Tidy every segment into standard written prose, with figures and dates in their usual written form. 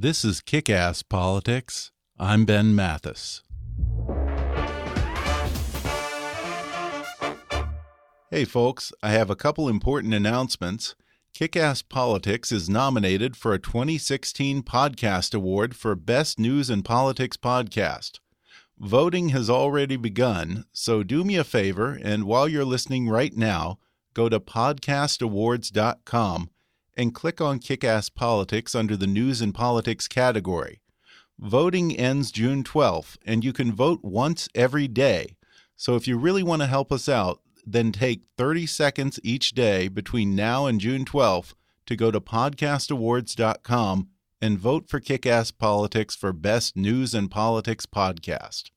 This is Kick-Ass Politics. I'm Ben Mathis. Hey folks, I have a couple important announcements. Kick-Ass Politics is nominated for a 2016 Podcast Award for Best News and Politics Podcast. Voting has already begun, so do me a favor, and while you're listening right now, go to podcastawards.com and click on Kick-Ass Politics under the News and Politics category. Voting ends June 12th, and you can vote once every day. So if you really want to help us out, then take 30 seconds each day between now and June 12th to go to podcastawards.com and vote for Kick-Ass Politics for Best News and Politics Podcast.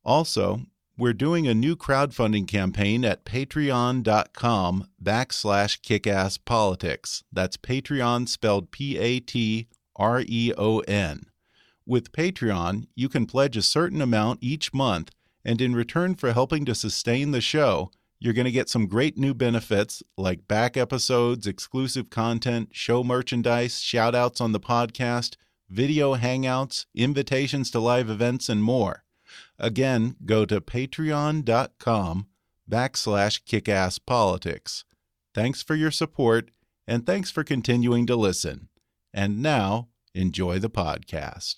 Also, we're doing a new crowdfunding campaign at patreon.com/kickasspolitics. That's Patreon spelled Patreon. With Patreon, you can pledge a certain amount each month, and in return for helping to sustain the show, you're going to get some great new benefits like back episodes, exclusive content, show merchandise, shout-outs on the podcast, video hangouts, invitations to live events, and more. Again, go to patreon.com/kickasspolitics. Thanks for your support, and thanks for continuing to listen. And now, enjoy the podcast.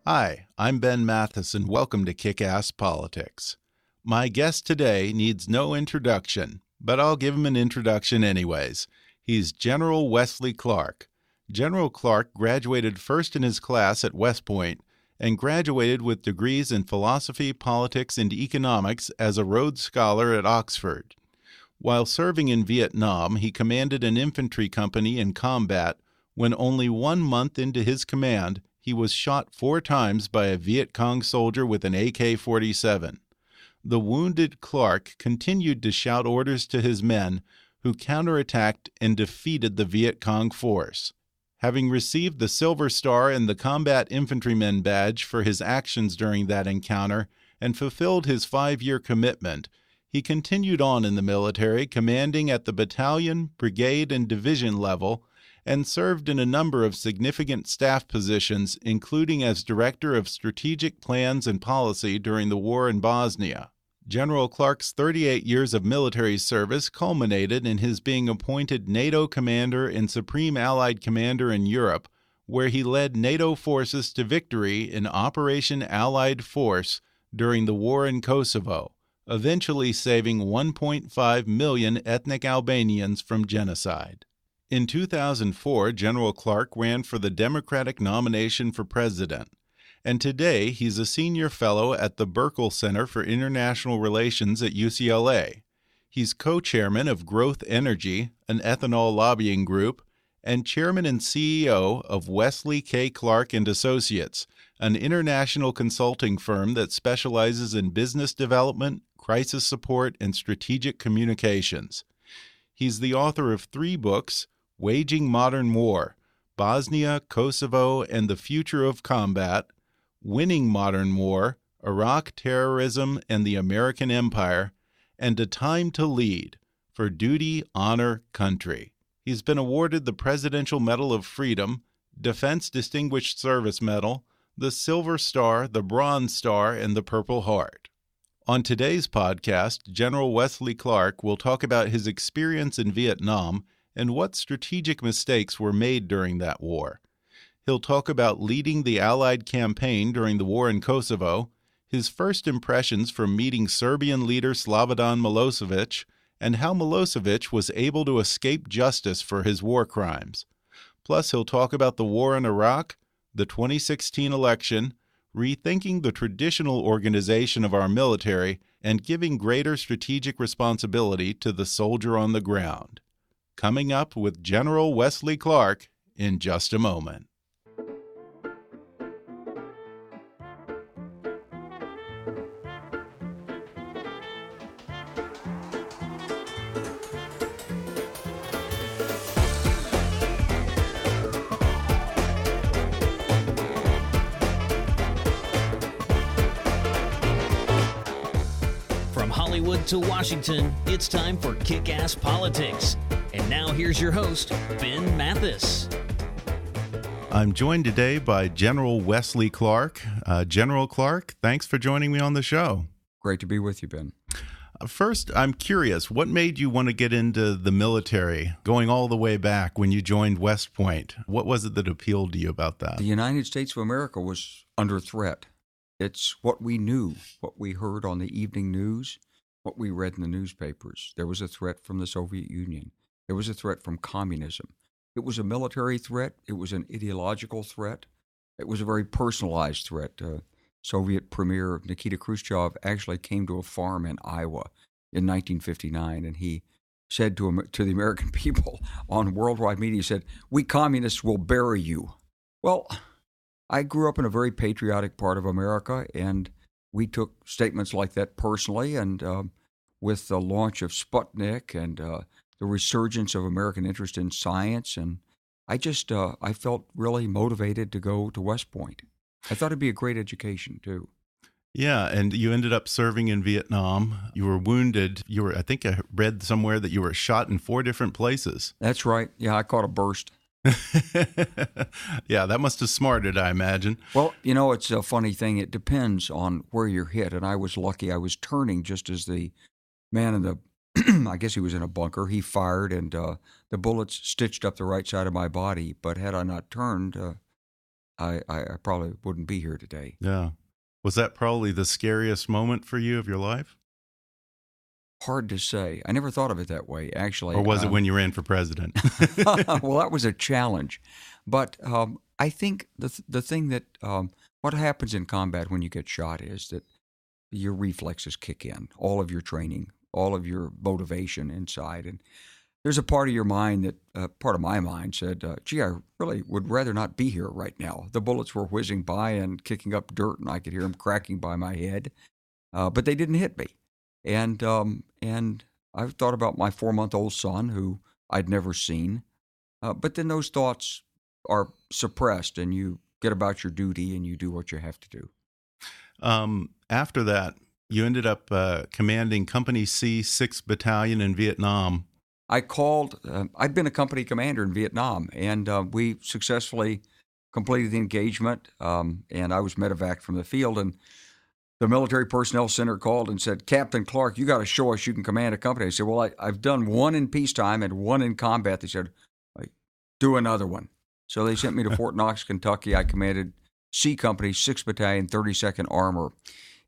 Hi, I'm Ben Mathis, and welcome to Kick-Ass Politics. My guest today needs no introduction, but I'll give him an introduction anyways. He's General Wesley Clark. General Clark graduated first in his class at West Point and graduated with degrees in philosophy, politics, and economics as a Rhodes Scholar at Oxford. While serving in Vietnam, he commanded an infantry company in combat. When only 1 month into his command, he was shot 4 times by a Viet Cong soldier with an AK-47. The wounded Clark continued to shout orders to his men, who counterattacked and defeated the Viet Cong force. Having received the Silver Star and the Combat Infantryman Badge for his actions during that encounter and fulfilled his 5-year commitment, he continued on in the military, commanding at the battalion, brigade, and division level, and served in a number of significant staff positions, including as Director of Strategic Plans and Policy during the war in Bosnia. General Clark's 38 years of military service culminated in his being appointed NATO Commander and Supreme Allied Commander in Europe, where he led NATO forces to victory in Operation Allied Force during the war in Kosovo, eventually saving 1.5 million ethnic Albanians from genocide. In 2004, General Clark ran for the Democratic nomination for president, and today he's a senior fellow at the Burkle Center for International Relations at UCLA. He's co-chairman of Growth Energy, an ethanol lobbying group, and chairman and CEO of Wesley K. Clark and Associates, an international consulting firm that specializes in business development, crisis support, and strategic communications. He's the author of 3 books: Waging Modern War, Bosnia, Kosovo, and the Future of Combat; Winning Modern War, Iraq Terrorism and the American Empire; and A Time to Lead, For Duty, Honor, Country. He's been awarded the Presidential Medal of Freedom, Defense Distinguished Service Medal, the Silver Star, the Bronze Star, and the Purple Heart. On today's podcast, General Wesley Clark will talk about his experience in Vietnam and what strategic mistakes were made during that war. He'll talk about leading the Allied campaign during the war in Kosovo, his first impressions from meeting Serbian leader Slobodan Milosevic, and how Milosevich was able to escape justice for his war crimes. Plus, he'll talk about the war in Iraq, the 2016 election, rethinking the traditional organization of our military, and giving greater strategic responsibility to the soldier on the ground. Coming up with General Wesley Clark in just a moment. Hollywood to Washington, it's time for Kick-Ass Politics. And now here's your host, Ben Mathis. I'm joined today by General Wesley Clark. General Clark, thanks for joining me on the show. Great to be with you, Ben. First, I'm curious, what made you want to get into the military, going all the way back when you joined West Point? What was it that appealed to you about that? The United States of America was under threat. It's what we knew, what we heard on the evening news, what we read in the newspapers. There was a threat from the Soviet Union. There was a threat from communism. It was a military threat. It was an ideological threat. It was a very personalized threat. Soviet Premier Nikita Khrushchev actually came to a farm in Iowa in 1959, and he said to the American people on worldwide media, he said, "We communists will bury you." Well, I grew up in a very patriotic part of America, and we took statements like that personally, and with the launch of Sputnik and the resurgence of American interest in science, and I felt really motivated to go to West Point. I thought it'd be a great education, too. Yeah, and you ended up serving in Vietnam. You were wounded. I think I read somewhere that you were shot in 4 different places. That's right. Yeah, I caught a burst. Yeah, that must have smarted, I imagine. Well, you know, it's a funny thing. It depends on where you're hit, and I was lucky. I was turning just as the man in the I guess he was in a bunker. He fired, and the bullets stitched up the right side of my body. But had I not turned, I probably wouldn't be here today. Yeah. Was that probably the scariest moment for you of your life? Hard to say. I never thought of it that way, actually. Or was it when you ran for president? Well, that was a challenge. But I think the thing that what happens in combat when you get shot is that your reflexes kick in, all of your training, all of your motivation inside. And there's a part of your mind that, part of my mind said, gee, I really would rather not be here right now. The bullets were whizzing by and kicking up dirt, and I could hear them cracking by my head. But they didn't hit me. And I thought about my 4-month-old son, who I'd never seen. But then those thoughts are suppressed, and you get about your duty, and you do what you have to do. After that, you ended up commanding Company C, 6th Battalion in Vietnam. I'd been a company commander in Vietnam, and we successfully completed the engagement, and I was medevaced from the field, and the Military Personnel Center called and said, "Captain Clark, you got to show us you can command a company." I said, "Well, I've done one in peacetime and one in combat." They said, "Do another one." So they sent me to Fort Knox, Kentucky. I commanded C Company, 6th Battalion, 32nd Armor.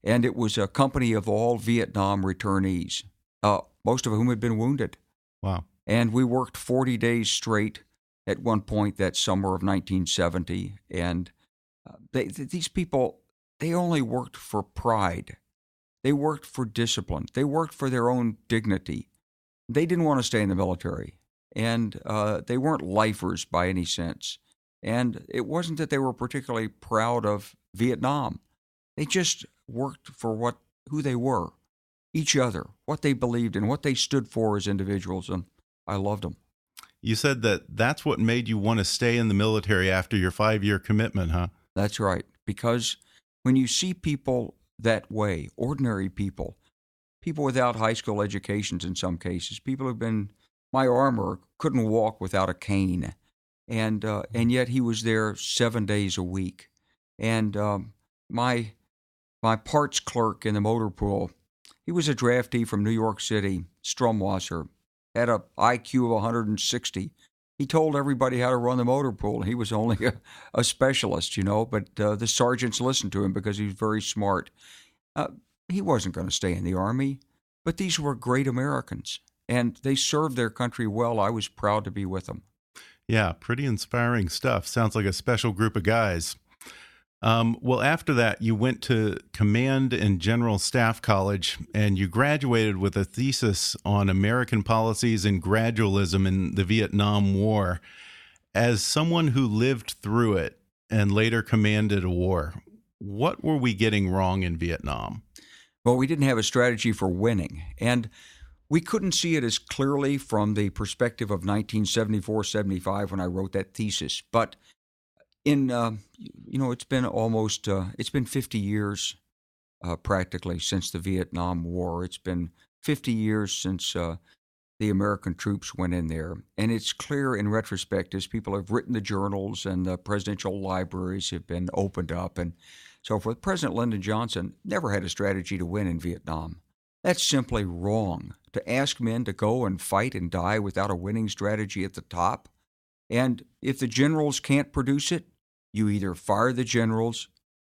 And it was a company of all Vietnam returnees, most of whom had been wounded. Wow. And we worked 40 days straight at one point that summer of 1970. And these people, they only worked for pride. They worked for discipline. They worked for their own dignity. They didn't want to stay in the military. And they weren't lifers by any sense. And it wasn't that they were particularly proud of Vietnam. They just worked for who they were, each other, what they believed in, what they stood for as individuals, and I loved them. You said that's what made you want to stay in the military after your 5-year commitment, huh? That's right, because when you see people that way, ordinary people without high school educations in some cases, people who've been, my armor couldn't walk without a cane, and yet he was there 7 days a week, and my parts clerk in the motor pool, he was a draftee from New York City, Stromwasser, had an IQ of 160. He told everybody how to run the motor pool. He was only a specialist, but the sergeants listened to him because he was very smart. He wasn't going to stay in the Army, but these were great Americans, and they served their country well. I was proud to be with them. Yeah, pretty inspiring stuff. Sounds like a special group of guys. Well, after that, you went to Command and General Staff College, and you graduated with a thesis on American policies and gradualism in the Vietnam War. As someone who lived through it and later commanded a war, what were we getting wrong in Vietnam? Well, we didn't have a strategy for winning, and we couldn't see it as clearly from the perspective of 1974-75 when I wrote that thesis, but it's been 50 years practically since the Vietnam War. It's been 50 years since the American troops went in there. And it's clear in retrospect as people have written the journals and the presidential libraries have been opened up and so forth. President Lyndon Johnson never had a strategy to win in Vietnam. That's simply wrong. To ask men to go and fight and die without a winning strategy at the top. And if the generals can't produce it, you either fire the generals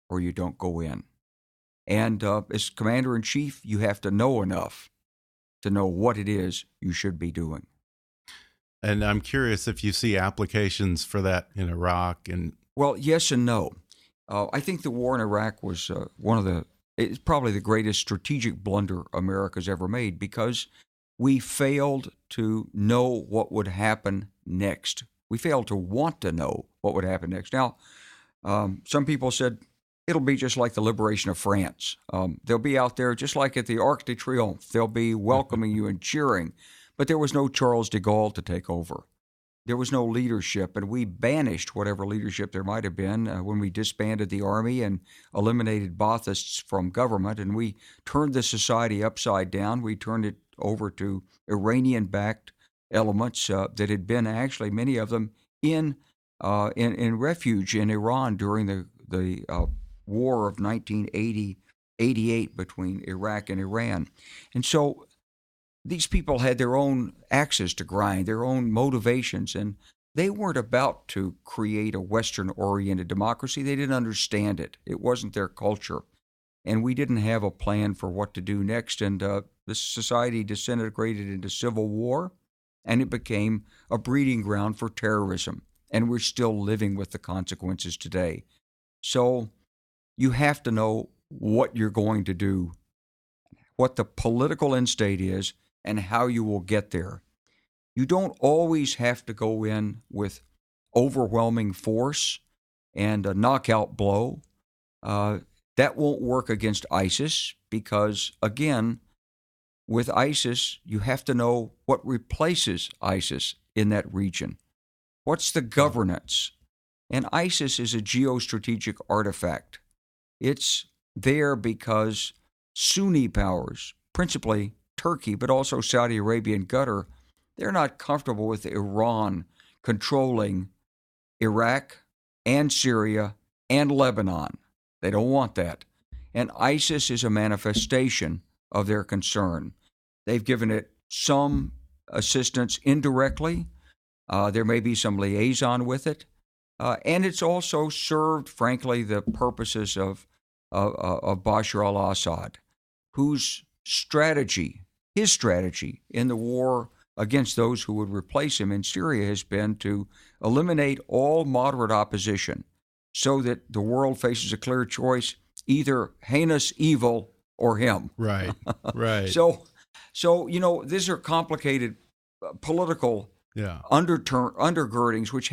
or you don't go in. And as commander-in-chief, you have to know enough to know what it is you should be doing. And I'm curious if you see applications for that in Iraq. Well, yes and no. I think the war in Iraq was it's probably the greatest strategic blunder America's ever made because we failed to know what would happen next. We failed to want to know what would happen next. Now, some people said it'll be just like the liberation of France. They'll be out there just like at the Arc de Triomphe. They'll be welcoming you and cheering. But there was no Charles de Gaulle to take over. There was no leadership, and we banished whatever leadership there might have been when we disbanded the army and eliminated Baathists from government, and we turned the society upside down. We turned it over to Iranian-backed elements that had been actually many of them in refuge in Iran during the war of 1988 between Iraq and Iran. And so these people had their own axes to grind, their own motivations, and they weren't about to create a Western-oriented democracy. They didn't understand it. It wasn't their culture. And we didn't have a plan for what to do next. And this society disintegrated into civil war, and it became a breeding ground for terrorism. And we're still living with the consequences today. So you have to know what you're going to do, what the political end state is, and how you will get there. You don't always have to go in with overwhelming force and a knockout blow. That won't work against ISIS because, again, with ISIS, you have to know what replaces ISIS in that region. What's the governance? And ISIS is a geostrategic artifact. It's there because Sunni powers, principally Turkey, but also Saudi Arabia and Qatar, they're not comfortable with Iran controlling Iraq and Syria and Lebanon. They don't want that. And ISIS is a manifestation of their concern. They've given it some assistance indirectly. There may be some liaison with it. And it's also served, frankly, the purposes of Bashar al-Assad, whose his strategy in the war against those who would replace him in Syria has been to eliminate all moderate opposition so that the world faces a clear choice, either heinous evil or him. Right, right. So these are complicated political undergirdings, which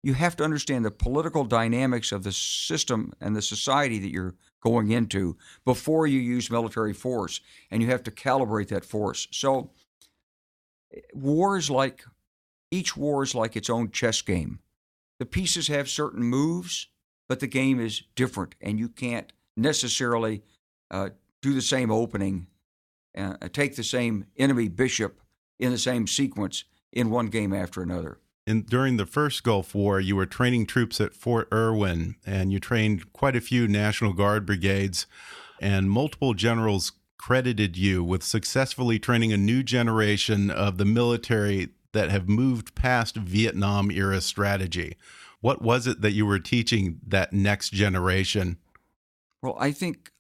you have to understand the political dynamics of the system and the society that you're going into before you use military force, and you have to calibrate that force. So each war is like its own chess game. The pieces have certain moves, but the game is different, and you can't necessarily do the same opening, take the same enemy bishop in the same sequence in one game after another. And during the first Gulf War, you were training troops at Fort Irwin, and you trained quite a few National Guard brigades, and multiple generals credited you with successfully training a new generation of the military that have moved past Vietnam-era strategy. What was it that you were teaching that next generation? Well, I think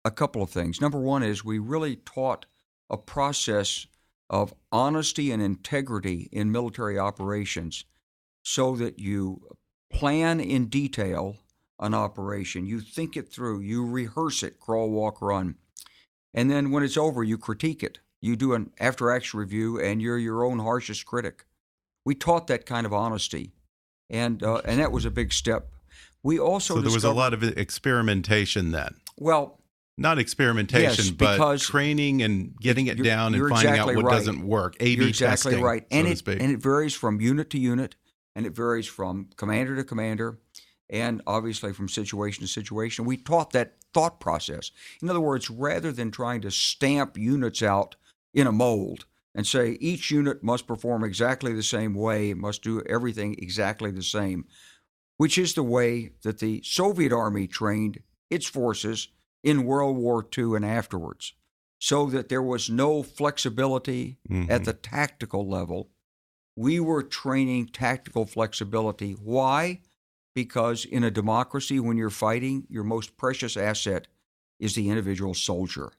a couple of things. Number one is we really taught a process of honesty and integrity in military operations so that you plan in detail an operation, you think it through, you rehearse it, crawl, walk, run, and then when it's over, you critique it. You do an after-action review, and you're your own harshest critic. We taught that kind of honesty, and that was a big step. We also there was a lot of experimentation then. Well, not experimentation, yes, but training and getting it down and finding out what doesn't work. A/B testing, exactly right. So to speak. And it varies from unit to unit, and it varies from commander to commander, and obviously from situation to situation. We taught that thought process. In other words, rather than trying to stamp units out in a mold, and say each unit must perform exactly the same way, must do everything exactly the same, which is the way that the Soviet Army trained its forces in World War II and afterwards, so that there was no flexibility at the tactical level. We were training tactical flexibility. Why? Because in a democracy, when you're fighting, your most precious asset is the individual soldier.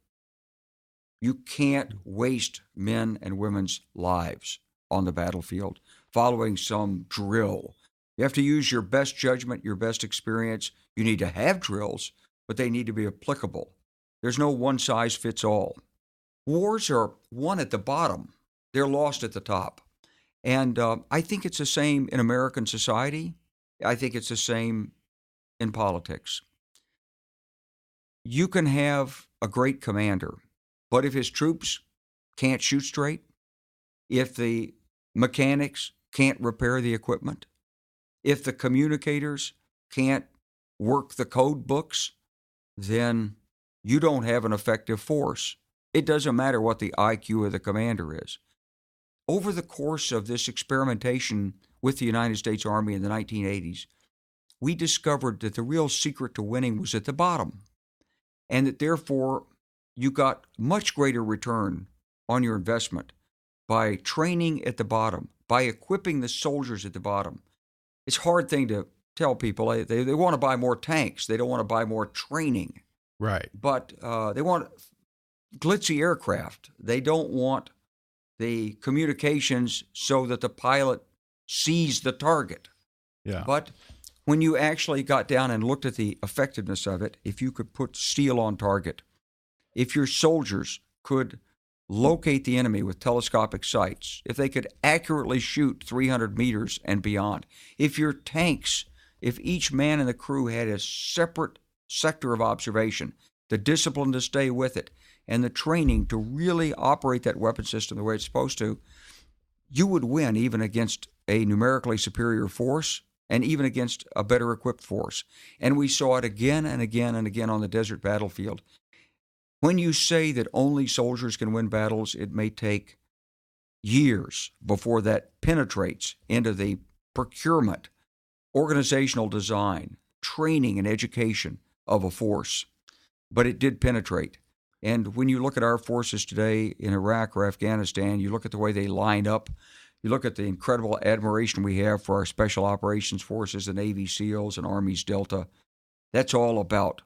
You can't waste men and women's lives on the battlefield following some drill. You have to use your best judgment, your best experience. You need to have drills, but they need to be applicable. There's no one-size-fits-all. Wars are won at the bottom. They're lost at the top. And I think it's the same in American society. I think it's the same in politics. You can have a great commander, but if his troops can't shoot straight, if the mechanics can't repair the equipment, if the communicators can't work the code books, then you don't have an effective force. It doesn't matter what the IQ of the commander is. Over the course of this experimentation with the United States Army in the 1980s, we discovered that the real secret to winning was at the bottom, and that therefore you got much greater return on your investment by training at the bottom, by equipping the soldiers at the bottom. It's a hard thing to tell people. They want to buy more tanks. They don't want to buy more training. Right. But they want glitzy aircraft. They don't want the communications so that the pilot sees the target. Yeah. But when you actually got down and looked at the effectiveness of it, if you could put steel on target, if your soldiers could locate the enemy with telescopic sights, if they could accurately shoot 300 meters and beyond, if your tanks, if each man in the crew had a separate sector of observation, the discipline to stay with it, and the training to really operate that weapon system the way it's supposed to, you would win even against a numerically superior force and even against a better equipped force. And we saw it again and again and again on the desert battlefield. When you say that only soldiers can win battles, it may take years before that penetrates into the procurement, organizational design, training, and education of a force. But it did penetrate. And when you look at our forces today in Iraq or Afghanistan, you look at the way they line up, you look at the incredible admiration we have for our special operations forces, the Navy SEALs and Army's Delta. That's all about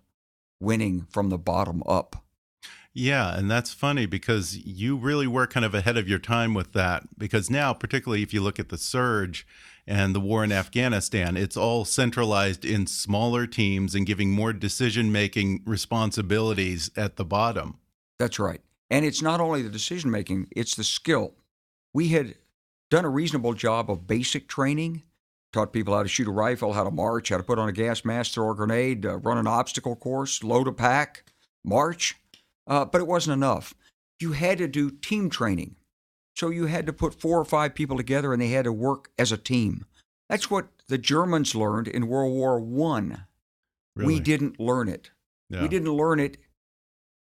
winning from the bottom up. Yeah, and that's funny because you really were kind of ahead of your time with that, because now, particularly if you look at the surge and the war in Afghanistan, it's all centralized in smaller teams and giving more decision-making responsibilities at the bottom. That's right. And it's not only the decision-making, it's the skill. We had done a reasonable job of basic training, taught people how to shoot a rifle, how to march, how to put on a gas mask, throw a grenade, run an obstacle course, load a pack, march. But it wasn't enough. You had to do team training. So you had to put 4 or 5 people together and they had to work as a team. That's what the Germans learned in World War I. Really? We didn't learn it. Yeah. We didn't learn it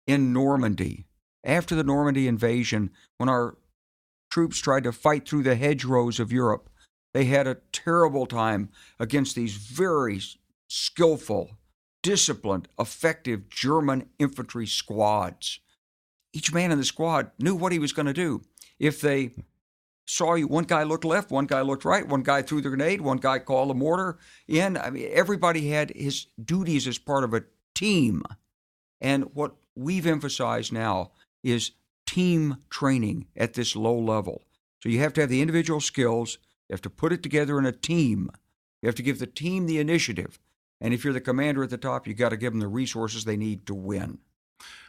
in Normandy. After the Normandy invasion, when our troops tried to fight through the hedgerows of Europe, they had a terrible time against these very skillful, disciplined, effective German infantry squads. Each man in the squad knew what he was going to do. If they saw you, one guy looked left, one guy looked right, one guy threw the grenade, one guy called the mortar in. I mean, everybody had his duties as part of a team. And what we've emphasized now is team training at this low level. So you have to have the individual skills. You have to put it together in a team. You have to give the team the initiative. And if you're the commander at the top, you got to give them the resources they need to win.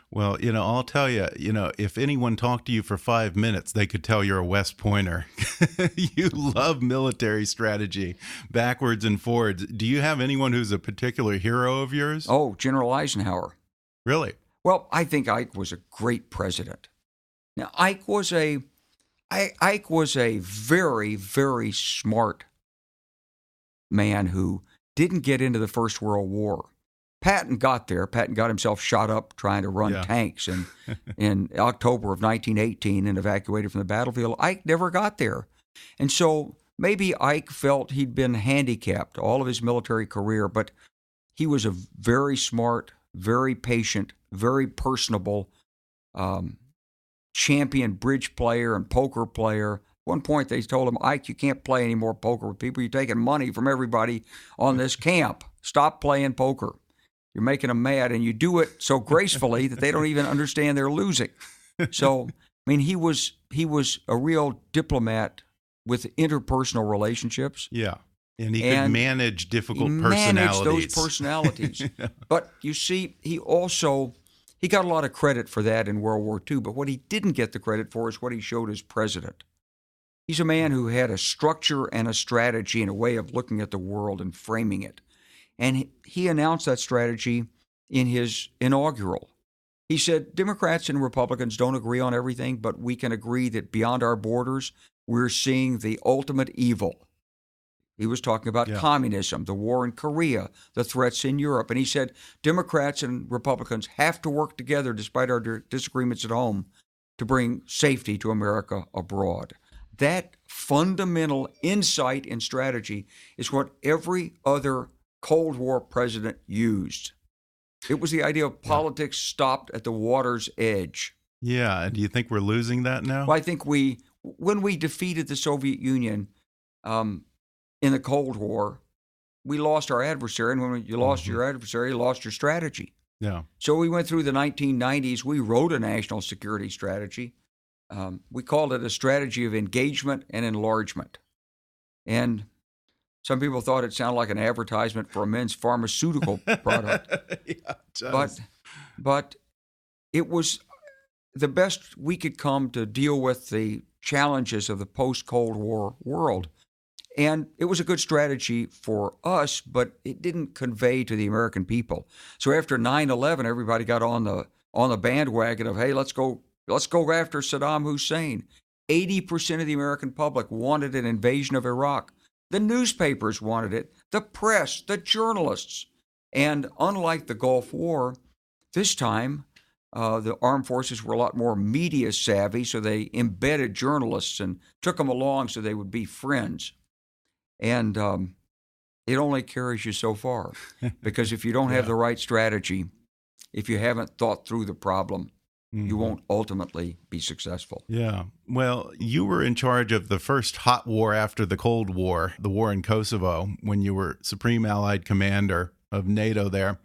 Well, I'll tell you, if anyone talked to you for 5 minutes, they could tell you're a West Pointer. You love military strategy, backwards and forwards. Do you have anyone who's a particular hero of yours? Oh, General Eisenhower. Really? Well, I think Ike was a great president. Now, Ike was a very, very smart man who didn't get into the First World War. Patton got there. Patton got himself shot up trying to run tanks in October of 1918 and evacuated from the battlefield. Ike never got there. And so maybe Ike felt he'd been handicapped all of his military career, but he was a very smart, very patient, very personable champion bridge player and poker player. At one point, they told him, Ike, you can't play any more poker with people. You're taking money from everybody on this camp. Stop playing poker. You're making them mad, and you do it so gracefully that they don't even understand they're losing. So, I mean, he was a real diplomat with interpersonal relationships. Yeah. And he could manage difficult personalities. Manage those personalities. Yeah. But you see, he got a lot of credit for that in World War II. But what he didn't get the credit for is what he showed as president. He's a man who had a structure and a strategy and a way of looking at the world and framing it. And he announced that strategy in his inaugural. He said, Democrats and Republicans don't agree on everything, but we can agree that beyond our borders, we're seeing the ultimate evil. He was talking about communism, the war in Korea, the threats in Europe. And he said, Democrats and Republicans have to work together, despite our disagreements at home, to bring safety to America abroad. That fundamental insight and strategy is what every other Cold War president used. It was the idea of politics stopped at the water's edge. Yeah. And do you think we're losing that now? Well, I think when we defeated the Soviet Union in the Cold War, we lost our adversary. And when you lost your adversary, you lost your strategy. Yeah. So we went through the 1990s. We wrote a national security strategy. We called it a strategy of engagement and enlargement. And some people thought it sounded like an advertisement for a men's pharmaceutical product. Yeah, it does. But it was the best we could come to deal with the challenges of the post-Cold War world. And it was a good strategy for us, but it didn't convey to the American people. So after 9/11, everybody got on the bandwagon of, hey, let's go after Saddam Hussein. 80% of the American public wanted an invasion of Iraq. The newspapers wanted it, the press, the journalists. And unlike the Gulf War, this time the armed forces were a lot more media savvy, so they embedded journalists and took them along so they would be friends. And it only carries you so far, because if you don't have the right strategy, if you haven't thought through the problem, you won't ultimately be successful. Yeah. Well, you were in charge of the first hot war after the Cold War, the war in Kosovo, when you were Supreme Allied Commander of NATO there.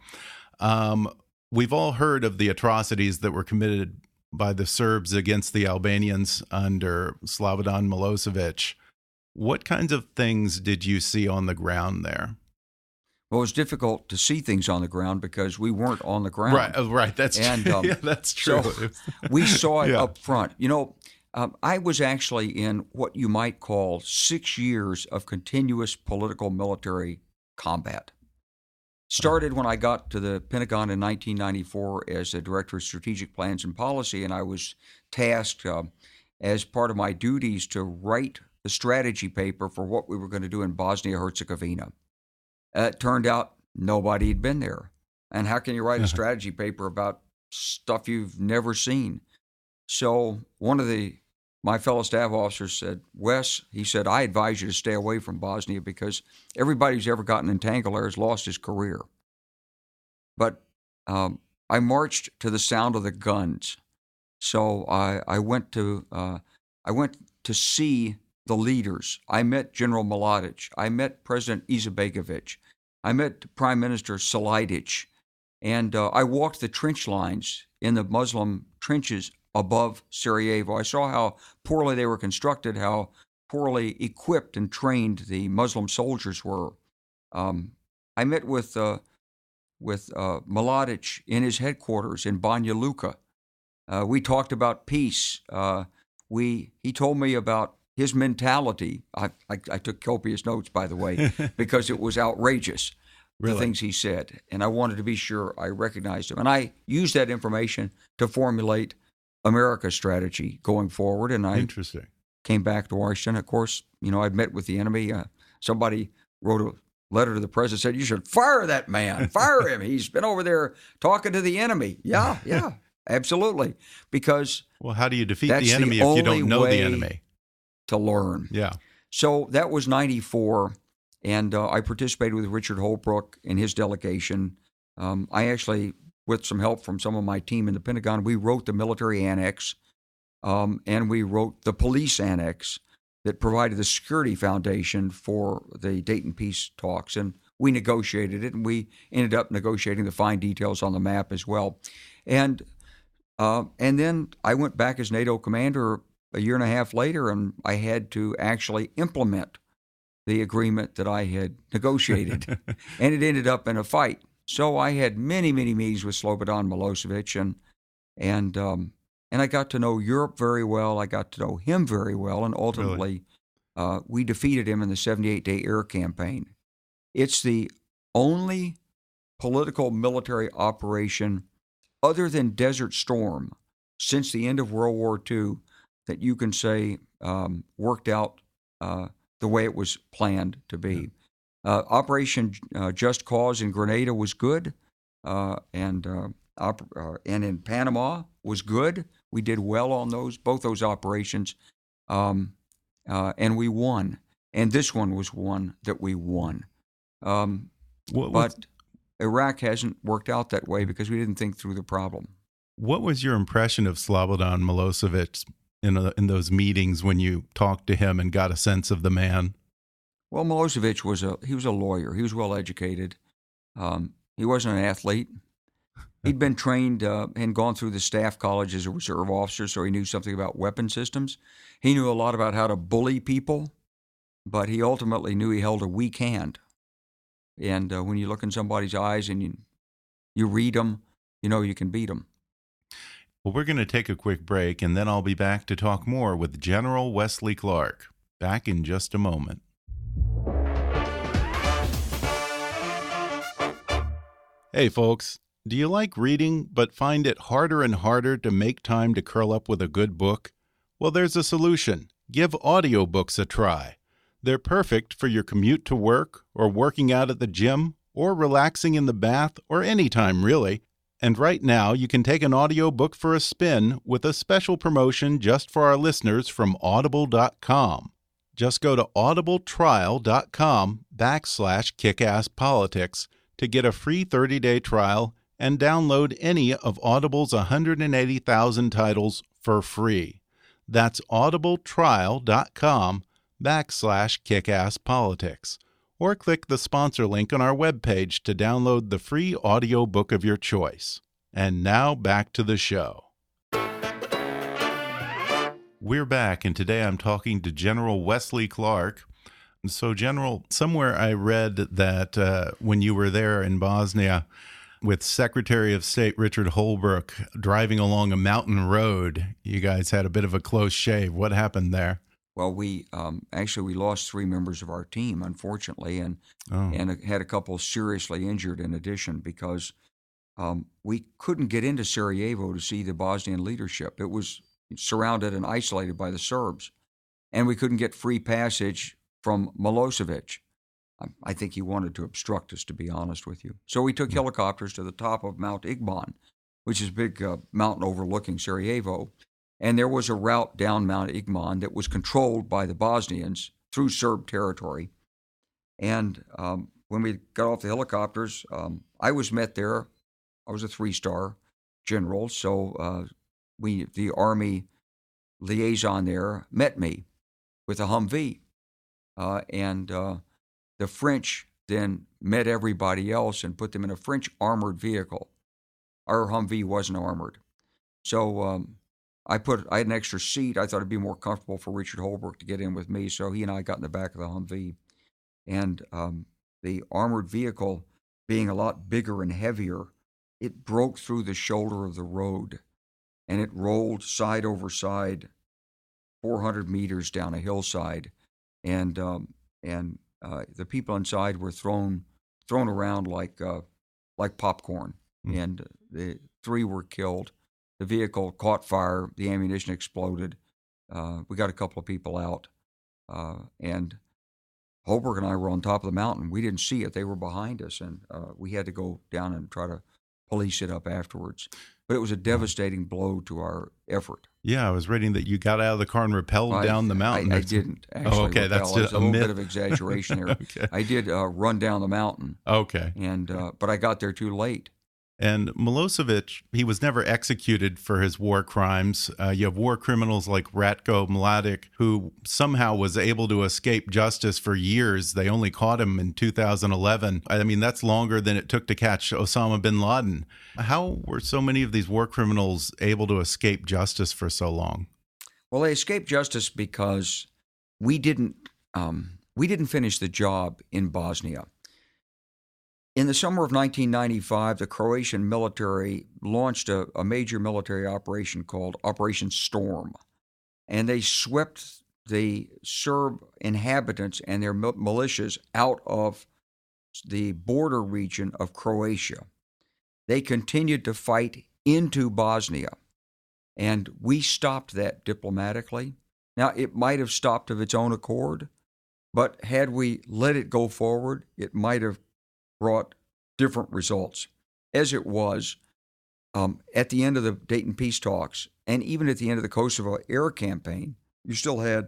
We've all heard of the atrocities that were committed by the Serbs against the Albanians under Slobodan Milosevic. What kinds of things did you see on the ground there? Well, it was difficult to see things on the ground because we weren't on the ground. Right. That's true. Yeah, that's true. So we saw it up front. You know, I was actually in what you might call 6 years of continuous political military combat. Started when I got to the Pentagon in 1994 as the Director of Strategic Plans and Policy, and I was tasked as part of my duties to write the strategy paper for what we were going to do in Bosnia-Herzegovina. It turned out nobody had been there. And how can you write a strategy paper about stuff you've never seen? So one of my fellow staff officers said, Wes, he said, I advise you to stay away from Bosnia because everybody who's ever gotten entangled there has lost his career. But I marched to the sound of the guns. So I went to see the leaders. I met General Milosevic. I met President Izetbegovic. I met Prime Minister Seladic. And I walked the trench lines in the Muslim trenches above Sarajevo. I saw how poorly they were constructed, how poorly equipped and trained the Muslim soldiers were. I met with Milosevic in his headquarters in Banja Luka. We talked about peace. He told me about his mentality. I took copious notes, by the way, because it was outrageous, the things he said. And I wanted to be sure I recognized him. And I used that information to formulate America's strategy going forward. And I came back to Washington. Of course, I'd met with the enemy. Somebody wrote letter to the president said, "You should fire that man. Fire him. He's been over there talking to the enemy." Yeah, absolutely. Because well, how do you defeat that's the enemy the if you only don't know the way enemy? to learn. Yeah. So that was 94, and I participated with Richard Holbrooke in his delegation. I actually, with some help from some of my team in the Pentagon, we wrote the military annex, and we wrote the police annex that provided the security foundation for the Dayton peace talks. And we negotiated it, and we ended up negotiating the fine details on the map as well. And then I went back as NATO commander a year and a half later, and I had to actually implement the agreement that I had negotiated. And it ended up in a fight. So I had many, many meetings with Slobodan Milosevic, and I got to know Europe very well. I got to know him very well, and ultimately we defeated him in the 78-day air campaign. It's the only political military operation other than Desert Storm since the end of World War II that you can say worked out the way it was planned to be. Operation Just Cause in Grenada was good, and in Panama was good. We did well on both those operations, and we won. And this one was one that we won. But Iraq hasn't worked out that way because we didn't think through the problem. What was your impression of Slobodan Milosevic in those meetings when you talked to him and got a sense of the man? Well, Milosevic was a lawyer. He was well educated. He wasn't an athlete. He'd been trained and gone through the staff college as a reserve officer, so he knew something about weapon systems. He knew a lot about how to bully people, but he ultimately knew he held a weak hand. And when you look in somebody's eyes and you read them, you know you can beat them. Well, we're going to take a quick break, and then I'll be back to talk more with General Wesley Clark. Back in just a moment. Hey, folks. Do you like reading but find it harder and harder to make time to curl up with a good book? Well, there's a solution. Give audiobooks a try. They're perfect for your commute to work, or working out at the gym, or relaxing in the bath, or any time, really. And right now, you can take an audiobook for a spin with a special promotion just for our listeners from Audible.com. Just go to audibletrial.com/kickasspolitics to get a free 30-day trial and download any of Audible's 180,000 titles for free. That's audibletrial.com/kickasspolitics. Or click the sponsor link on our webpage to download the free audiobook of your choice. And now back to the show. We're back, and today I'm talking to General Wesley Clark. So, General, somewhere I read that when you were there in Bosnia with Secretary of State Richard Holbrooke driving along a mountain road, you guys had a bit of a close shave. What happened there? Well, we lost 3 members of our team, unfortunately, and had a couple seriously injured in addition because we couldn't get into Sarajevo to see the Bosnian leadership. It was surrounded and isolated by the Serbs, and we couldn't get free passage from Milosevic. I think he wanted to obstruct us, to be honest with you. So we took helicopters to the top of Mount Igman, which is a big mountain overlooking Sarajevo. And there was a route down Mount Igman that was controlled by the Bosnians through Serb territory. And when we got off the helicopters, I was met there. I was a 3-star general, so the Army liaison there met me with a Humvee. And the French then met everybody else and put them in a French armored vehicle. Our Humvee wasn't armored. So I had an extra seat. I thought it'd be more comfortable for Richard Holbrooke to get in with me, so he and I got in the back of the Humvee. And the armored vehicle, being a lot bigger and heavier, it broke through the shoulder of the road, and it rolled side over side 400 meters down a hillside, and the people inside were thrown around like popcorn, and the 3 were killed. The vehicle caught fire. The ammunition exploded. We got a couple of people out, and Holberg and I were on top of the mountain. We didn't see it. They were behind us, and we had to go down and try to police it up afterwards. But it was a devastating blow to our effort. Yeah, I was reading that you got out of the car and rappelled down the mountain. I didn't actually. Oh, okay, rappel. that's just a little bit of exaggeration there. Okay. I did run down the mountain. Okay. And but I got there too late. And Milosevic, he was never executed for his war crimes. You have war criminals like Ratko Mladic, who somehow was able to escape justice for years. They only caught him in 2011. I mean, that's longer than it took to catch Osama bin Laden. How were so many of these war criminals able to escape justice for so long? Well, they escaped justice because we didn't finish the job in Bosnia. In the summer of 1995, the Croatian military launched a major military operation called Operation Storm, and they swept the Serb inhabitants and their militias out of the border region of Croatia. They continued to fight into Bosnia, and we stopped that diplomatically. Now, it might have stopped of its own accord, but had we let it go forward, it might have brought different results. As it was, at the end of the Dayton peace talks, and even at the end of the Kosovo air campaign, you still had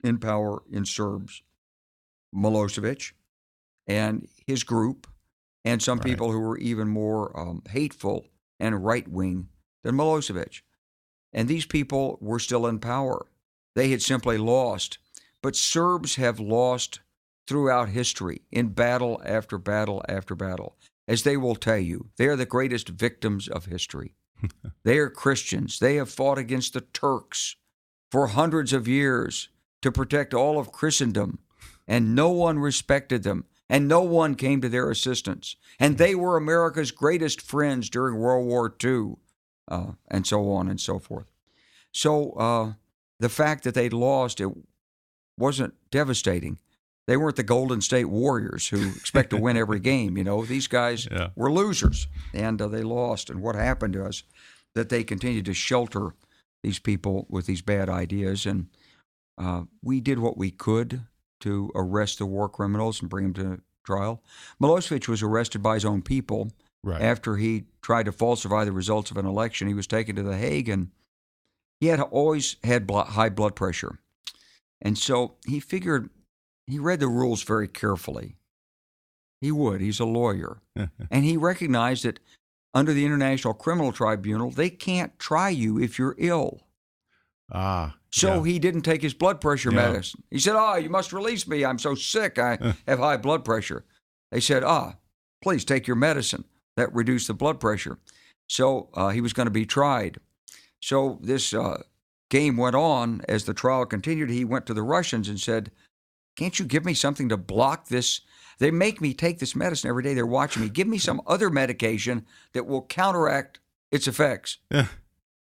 in power in Serbs Milosevic and his group, and some people who were even more hateful and right-wing than Milosevic. And these people were still in power. They had simply lost. But Serbs have lost throughout history, in battle after battle after battle. As they will tell you, they are the greatest victims of history. They are Christians. They have fought against the Turks for hundreds of years to protect all of Christendom, and no one respected them, and no one came to their assistance. And they were America's greatest friends during World War II, and so on and so forth. So the fact that they lost, it wasn't devastating. They weren't the Golden State Warriors who expect to win every game. You know, these guys were losers, and they lost. And what happened to us, that they continued to shelter these people with these bad ideas. And we did what we could to arrest the war criminals and bring them to trial. Milosevic was arrested by his own people after he tried to falsify the results of an election. He was taken to The Hague, and he had always had high blood pressure. And so he figured, he read the rules very carefully. He would. He's a lawyer. And he recognized that under the International Criminal Tribunal, they can't try you if you're ill. So he didn't take his blood pressure medicine. He said, you must release me. I'm so sick. I have high blood pressure. They said, please take your medicine. That reduced the blood pressure. So he was going to be tried. So this game went on. As the trial continued, he went to the Russians and said, can't you give me something to block this? They make me take this medicine every day. They're watching me. Give me some other medication that will counteract its effects.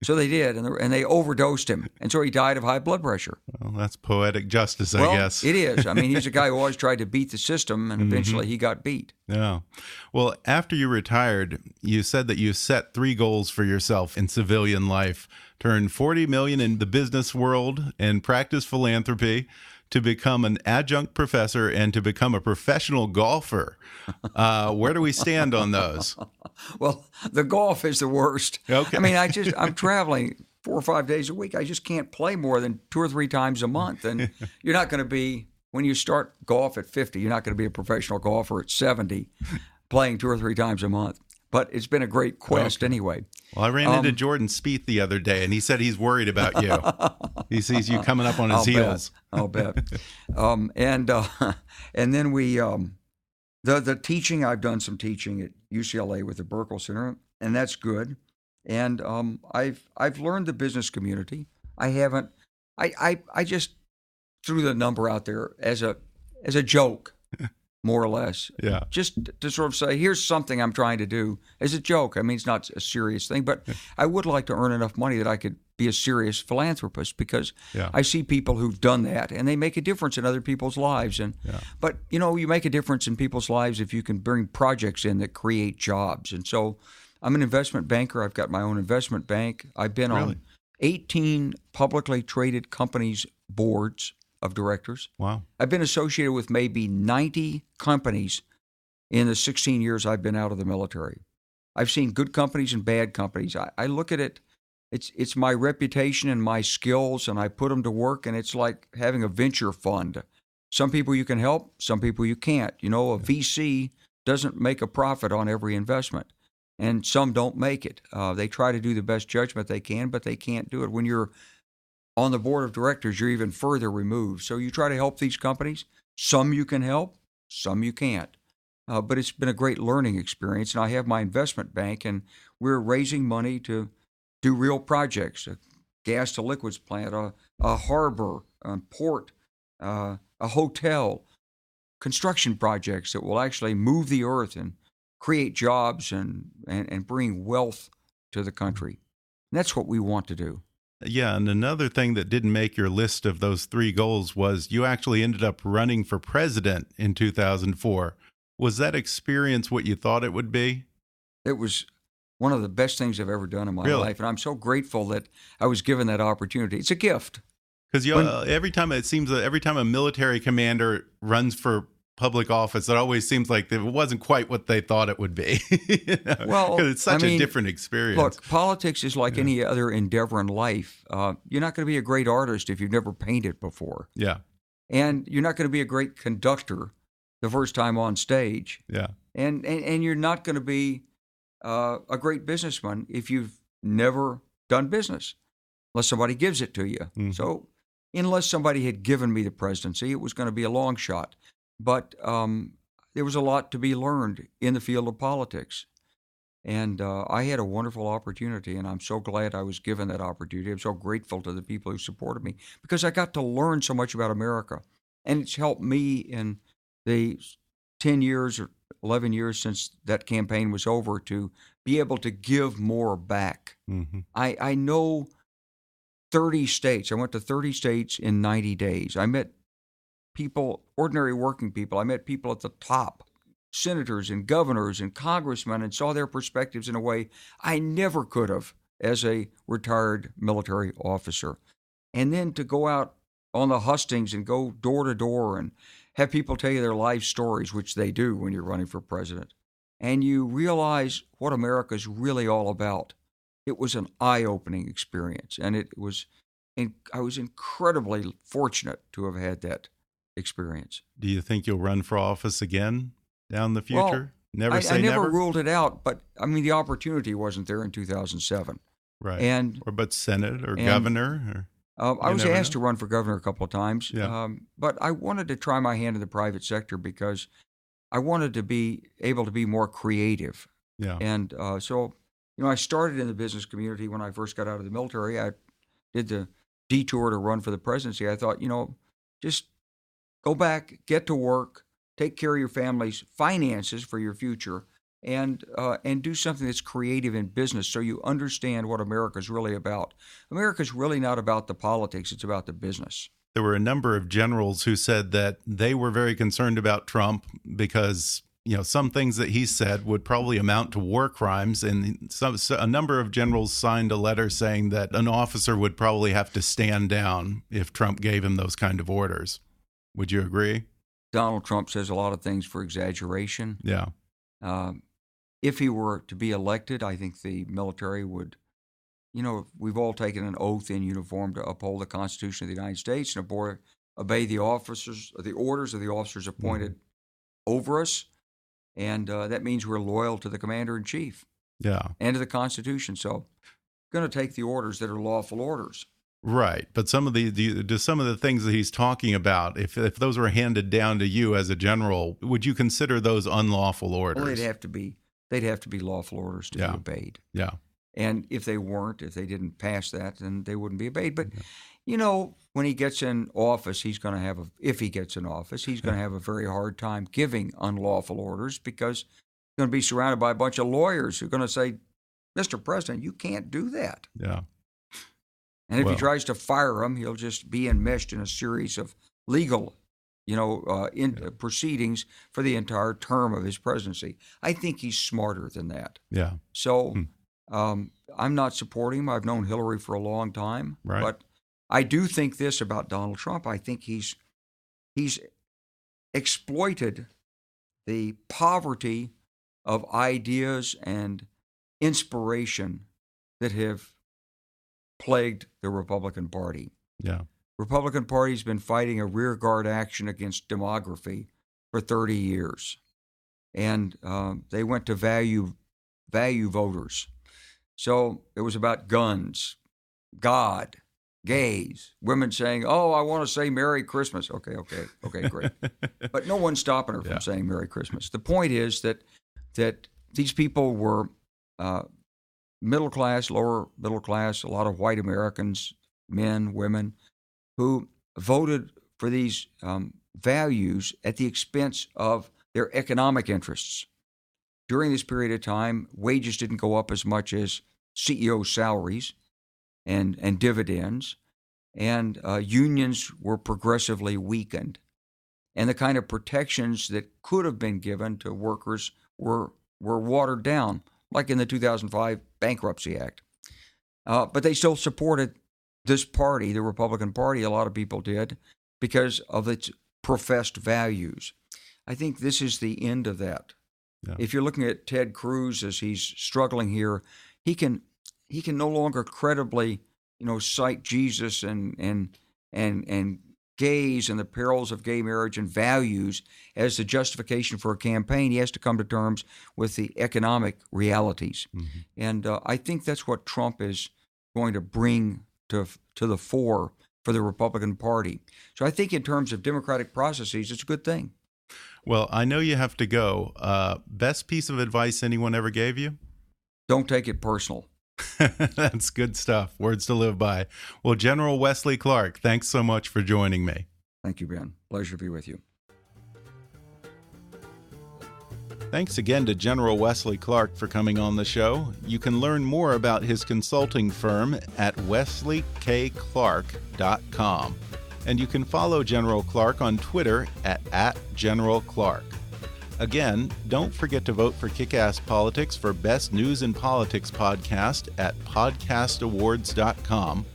So they did, and they overdosed him. And so he died of high blood pressure. Well, that's poetic justice, I guess. It is. I mean, he's a guy who always tried to beat the system, and eventually he got beat. Yeah. Well, after you retired, you said that you set 3 goals for yourself in civilian life: to earn $40 million in the business world and practice philanthropy, to become an adjunct professor, and to become a professional golfer. Where do we stand on those? Well, the golf is the worst. Okay. I mean, I'm traveling 4 or 5 days a week. I just can't play more than 2 or 3 times a month. And you're not going to be, when you start golf at 50, you're not going to be a professional golfer at 70, playing 2 or 3 times a month. But it's been a great quest anyway. Well, I ran into Jordan Spieth the other day, and he said he's worried about you. He sees you coming up on his heels. I'll bet. And then we, the teaching, I've done some teaching at UCLA with the Burkle Center, and that's good. And I've learned the business community. I just threw the number out there as a joke. More or less. Yeah. Just to sort of say, here's something I'm trying to do as a joke. I mean, it's not a serious thing, but I would like to earn enough money that I could be a serious philanthropist, because I see people who've done that and they make a difference in other people's lives. But, you know, you make a difference in people's lives if you can bring projects in that create jobs. And so I'm an investment banker. I've got my own investment bank. I've been on 18 publicly traded companies' boards. of directors. Wow. I've been associated with maybe 90 companies in the 16 years I've been out of the military. I've seen good companies and bad companies. I look at it, it's my reputation and my skills, and I put them to work, and it's like having a venture fund. Some people you can help, some people you can't. A VC doesn't make a profit on every investment, and some don't make it. They try to do the best judgment they can, but they can't do it. When you're on the board of directors, you're even further removed. So you try to help these companies. Some you can help, some you can't. But it's been a great learning experience, and I have my investment bank, and we're raising money to do real projects, a gas-to-liquids plant, a harbor, a port, a hotel, construction projects that will actually move the earth and create jobs and bring wealth to the country. And that's what we want to do. Yeah, and another thing that didn't make your list of those 3 goals was you actually ended up running for president in 2004. Was that experience what you thought it would be? It was one of the best things I've ever done in my life, and I'm so grateful that I was given that opportunity. It's a gift. Because every time a military commander runs for public office, it always seems like it wasn't quite what they thought it would be. Well, because it's such a different experience. Look, politics is like any other endeavor in life. You're not going to be a great artist if you've never painted before. Yeah, and you're not going to be a great conductor the first time on stage. Yeah, and you're not going to be a great businessman if you've never done business, unless somebody gives it to you. Mm-hmm. So, unless somebody had given me the presidency, it was going to be a long shot. But there was a lot to be learned in the field of politics. And I had a wonderful opportunity, and I'm so glad I was given that opportunity. I'm so grateful to the people who supported me because I got to learn so much about America. And it's helped me in the 10 years or 11 years since that campaign was over to be able to give more back. Mm-hmm. I know 30 states. I went to 30 states in 90 days. I met people, ordinary working people. I met people at the top, senators and governors and congressmen, and saw their perspectives in a way I never could have as a retired military officer. And then to go out on the hustings and go door to door and have people tell you their life stories, which they do when you're running for president. And you realize what America's really all about. It was an eye-opening experience, and I was incredibly fortunate to have had that experience. Do you think you'll run for office again down the future? Well, I never ruled it out, but I mean the opportunity wasn't there in 2007. Right. But Senate or governor? I was asked to run for governor a couple of times, but I wanted to try my hand in the private sector because I wanted to be able to be more creative. Yeah. And so, I started in the business community when I first got out of the military. I did the detour to run for the presidency. I thought, just go back, get to work, take care of your family's finances for your future, and do something that's creative in business so you understand what America's really about. America's really not about the politics, it's about the business. There were a number of generals who said that they were very concerned about Trump because, some things that he said would probably amount to war crimes. And a number of generals signed a letter saying that an officer would probably have to stand down if Trump gave him those kind of orders. Would you agree? Donald Trump says a lot of things for exaggeration. Yeah. If he were to be elected, I think the military would, we've all taken an oath in uniform to uphold the Constitution of the United States and obey the orders of the officers appointed over us. And that means we're loyal to the commander-in-chief. Yeah. And to the Constitution. So going to take the orders that are lawful orders. Right, but some of the things that he's talking about, if those were handed down to you as a general, would you consider those unlawful orders? Well, they'd have to be lawful orders to be obeyed. Yeah, and if they didn't pass that, then they wouldn't be obeyed. But when he gets in office, he's going to have a very hard time giving unlawful orders because he's going to be surrounded by a bunch of lawyers who are going to say, "Mr. President, you can't do that." Yeah. And if he tries to fire him, he'll just be enmeshed in a series of legal, proceedings for the entire term of his presidency. I think he's smarter than that. Yeah. So I'm not supporting him. I've known Hillary for a long time. Right. But I do think this about Donald Trump. I think he's exploited the poverty of ideas and inspiration that have plagued the Republican Party. Yeah. Republican Party's been fighting a rearguard action against demography for 30 years. And they went to value voters. So it was about guns, God, gays, women saying, "Oh, I want to say Merry Christmas." Okay, great. But no one's stopping her from saying Merry Christmas. The point is that these people were middle class, lower middle class, a lot of white Americans, men, women, who voted for these values at the expense of their economic interests. During this period of time, wages didn't go up as much as CEO salaries and dividends, and unions were progressively weakened. And the kind of protections that could have been given to workers were watered down, like in the 2005 Bankruptcy Act. But they still supported this party, the Republican Party, a lot of people did, because of its professed values. I think this is the end of that. Yeah. If you're looking at Ted Cruz as he's struggling here, he can no longer credibly, cite Jesus and gays and the perils of gay marriage and values as the justification for a campaign. He has to come to terms with the economic realities. Mm-hmm. And I think that's what Trump is going to bring to the fore for the Republican Party. So I think in terms of democratic processes, it's a good thing. Well, I know you have to go. Best piece of advice anyone ever gave you? Don't take it personal. That's good stuff. Words to live by. Well, General Wesley Clark, thanks so much for joining me. Thank you, Ben. Pleasure to be with you. Thanks again to General Wesley Clark for coming on the show. You can learn more about his consulting firm at wesleykclark.com. And you can follow General Clark on Twitter at General Clark. Again, don't forget to vote for Kick-Ass Politics for Best News and Politics podcast at podcastawards.com.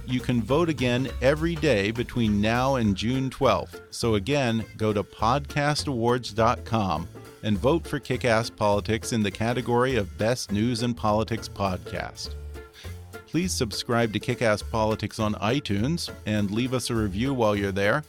You can vote again every day between now and June 12th. So again, go to podcastawards.com and vote for Kick-Ass Politics in the category of Best News and Politics podcast. Please subscribe to Kick-Ass Politics on iTunes and leave us a review while you're there.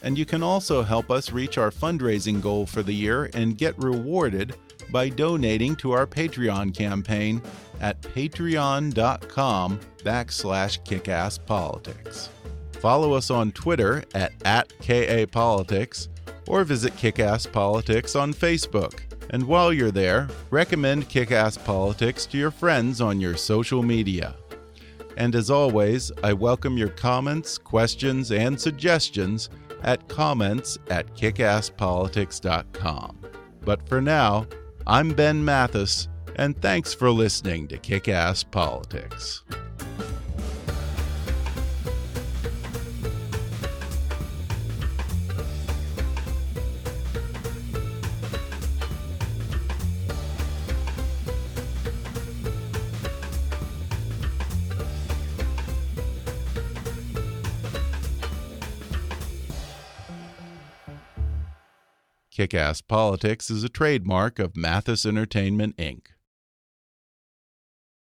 And you can also help us reach our fundraising goal for the year and get rewarded by donating to our Patreon campaign at patreon.com/kickAssPolitics. Follow us on Twitter at KAPolitics or visit Kick-Ass Politics on Facebook. And while you're there, recommend Kick-Ass Politics to your friends on your social media. And as always, I welcome your comments, questions, and suggestions at comments@kickasspolitics.com. But for now, I'm Ben Mathis, and thanks for listening to Kick-Ass Politics. Kick-Ass Politics is a trademark of Mathis Entertainment, Inc.